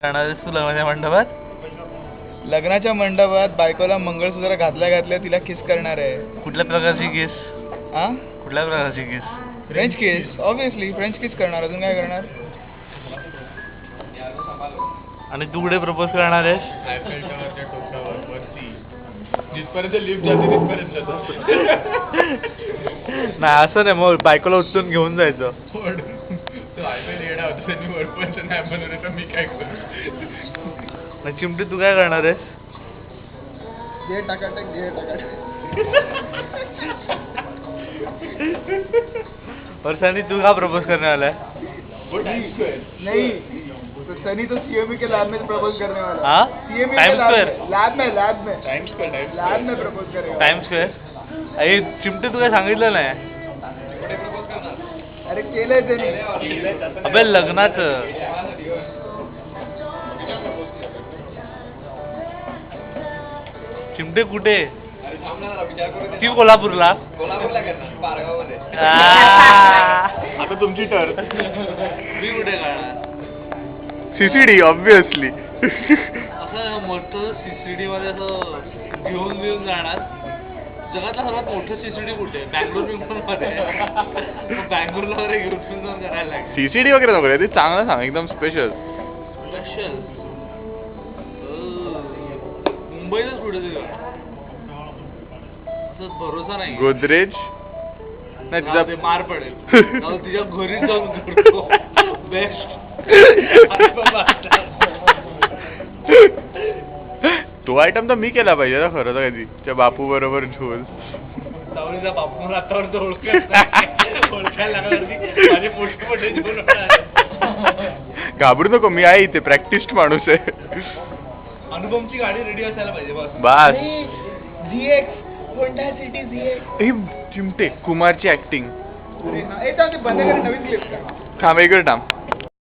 जाणार आहेस तू लग्नाच्या मंडपात? लग्नाच्या मंडपात बायकोला मंगळसूत्र घातल्या तिला किस करणार आहे. कुठल्या प्रकारची किस? हा, कुठल्या प्रकारची kiss? French kiss. Obviously French kiss करणार, अजून काय करणार. आणि तू कुठे प्रपोज करणार आहेस? जिथपर्यंत लिफ्ट जाते तिथपर्यंत नाही असं नाही, मग बायकोला उचलून घेऊन जायचं. येडा होता त्यांनी वरपर्यंत नाही बनवले तर मी काय करू. मग चिमटी तू काय करणार आहेस? घे टाकाटक, घे टाकाटक. वर्षांनी तू का प्रपोज करने वाला है? नहीं तो सनी तो सीएमई के लैब में प्रपोज करने वाला है. हाँ? सीएमई टाइम के स्क्वायर? लैब में टाइम्स लैब में प्रपोज करेगा. Time square. अरे चिमटी तू काय सांगितलं नाही? अरे केलंय त्याने. अबे लग्नाचं. चिमटे कुठे? ती कोल्हापूरला. आता तुमची टर्न. मी कुठे करणार? CCD obviously. असं मोठं सीसीडी मध्ये असं घेऊन जाणार. जगातला सर्वात मोठं सीसीडी कुठे? बँगलोर मध्ये. बँगलोरला वगैरे घेऊन जाऊन करायला लागेल. सीसीडी वगैरे नको ते चांगलं सांग, एकदम स्पेशल. स्पेशल मुंबईतच कुठे ते असं भरोसा नाही. गोदरेज नाही जाऊ दे, तिचा मार पडेल. जाऊ दे, तिच्या घरी जाऊन करतो. बेस्ट. तो आयटम तर मी केला पाहिजे ना खरं तर कधी त्या बापू बरोबर झोल. सावलीचा बापू मला आतापर्यंत ओळखायला लागला. माझे पोस्ट मोठे झोल घाबरू नको, मी आहे इथे प्रॅक्टिस्ड माणूस आहे. अनुपमची गाडी रेडी असायला पाहिजे बस. बस. ZX Honda city ZX. हे चिमटे कुमारची ऍक्टिंग. येतात ते बंद करून नवीन क्लिप का. थांब एक थांब.